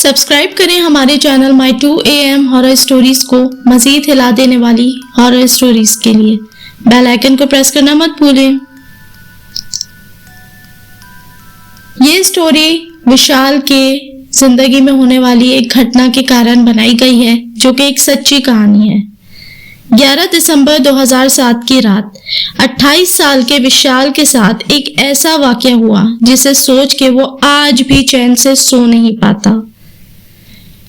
Subscribe करें हमारे channel My 2AM horror stories को मजीद हिला देने वाली हॉरर स्टोरीज के लिए बेल आइकन को प्रेस करना मत भूलें। ये स्टोरी विशाल के जिंदगी में होने वाली एक घटना के कारण बनाई गई है, जो कि एक सच्ची कहानी है। 11 दिसंबर 2007 की रात 28 साल के विशाल के साथ एक ऐसा वाकया हुआ जिसे सोच के वो आज भी चैन से सो नहीं पाता।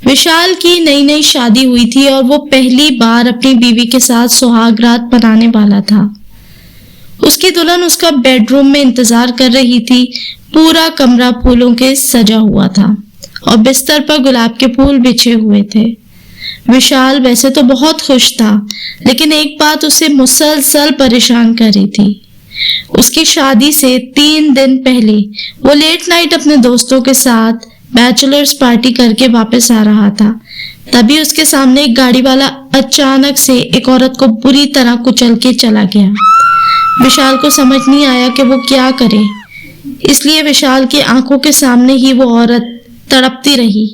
विशाल की नई नई शादी हुई थी और वो पहली बार अपनी बीवी के साथ सुहाग रात मनाने वाला था। उसकी दुल्हन उसका बेडरूम में इंतजार कर रही थी। पूरा कमरा फूलों के सजा हुआ था और बिस्तर पर गुलाब के फूल बिछे हुए थे। विशाल वैसे तो बहुत खुश था, लेकिन एक बात उसे मुसलसल परेशान कर रही थी। उसकी शादी से 3 दिन पहले वो लेट नाइट अपने दोस्तों के साथ बैचलर्स पार्टी करके वापस आ रहा था। तभी उसके सामने एक गाड़ी वाला अचानक से एक औरत को बुरी तरह कुचल के चला गया। विशाल को समझ नहीं आया कि वो क्या करे, इसलिए विशाल की आंखों के सामने ही वो औरत तड़पती रही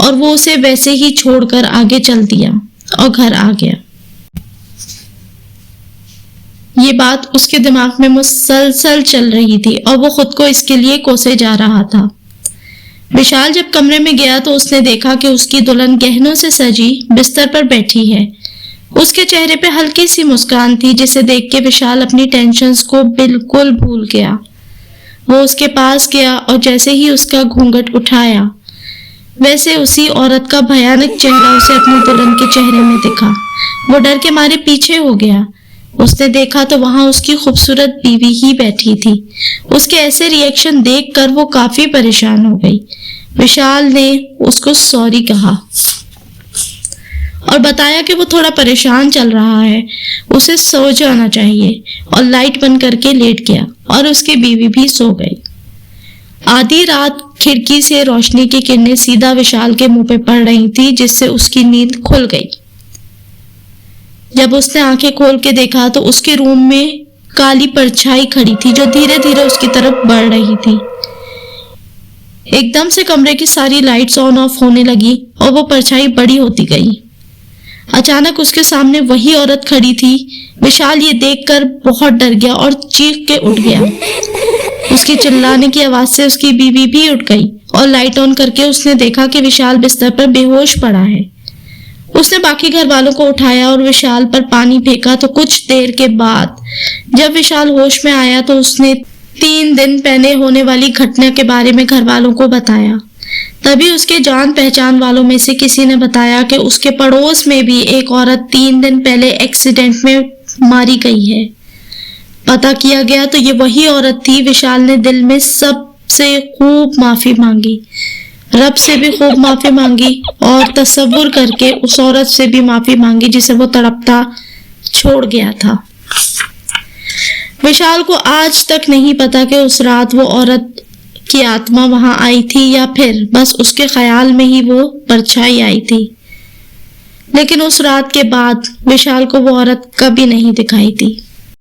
और वो उसे वैसे ही छोड़कर आगे चल दिया और घर आ गया। ये बात उसके दिमाग में मुसलसल चल रही थी और वो खुद को इसके लिए कोसे जा रहा था। विशाल जब कमरे में गया तो उसने देखा कि उसकी दुल्हन गहनों से सजी बिस्तर पर बैठी है। उसके चेहरे पे हल्की सी मुस्कान थी, जिसे देख के विशाल अपनी टेंशन्स को बिल्कुल भूल गया। वो उसके पास गया और जैसे ही उसका घूंघट उठाया, वैसे उसी औरत का भयानक चेहरा उसे अपनी दुल्हन के चेहरे में दिखा। वो डर के मारे पीछे हो गया। उसने देखा तो वहां उसकी खूबसूरत बीवी ही बैठी थी। उसके ऐसे रिएक्शन देखकर वो काफी परेशान हो गई। विशाल ने उसको सॉरी कहा और बताया कि वो थोड़ा परेशान चल रहा है, उसे सो जाना चाहिए, और लाइट बंद करके लेट गया और उसकी बीवी भी सो गई। आधी रात खिड़की से रोशनी की किरणें सीधा विशाल के मुंह पे पड़ रही थी, जिससे उसकी नींद खुल गई। जब उसने आंखें खोल के देखा तो उसके रूम में काली परछाई खड़ी थी, जो धीरे धीरे उसकी तरफ बढ़ रही थी। एकदम से कमरे की सारी लाइट्स ऑन ऑफ होने लगी और वो परछाई बड़ी होती गई। अचानक उसके सामने वही औरत खड़ी थी। विशाल ये देखकर बहुत डर गया और चीख के उठ गया। उसके चिल्लाने की आवाज से उसकी बीवी भी उठ गई और लाइट ऑन करके उसने देखा कि विशाल बिस्तर पर बेहोश पड़ा है। उसने बाकी घर वालों को उठाया और विशाल पर पानी फेंका। तो कुछ देर के बाद जब विशाल होश में आया तो उसने 3 दिन पहले होने वाली घटना के बारे में घर वालों को बताया। तभी उसके जान पहचान वालों में से किसी ने बताया कि उसके पड़ोस में भी एक औरत 3 दिन पहले एक्सीडेंट में मारी गई है। पता किया गया तो ये वही औरत थी। विशाल ने दिल में सबसे खूब माफी मांगी, रब से भी खूब माफी मांगी और तसव्वुर करके उस औरत से भी माफी मांगी जिसे वो तड़पता छोड़ गया था। विशाल को आज तक नहीं पता कि उस रात वो औरत की आत्मा वहां आई थी या फिर बस उसके ख्याल में ही वो परछाई आई थी। लेकिन उस रात के बाद विशाल को वो औरत कभी नहीं दिखाई थी।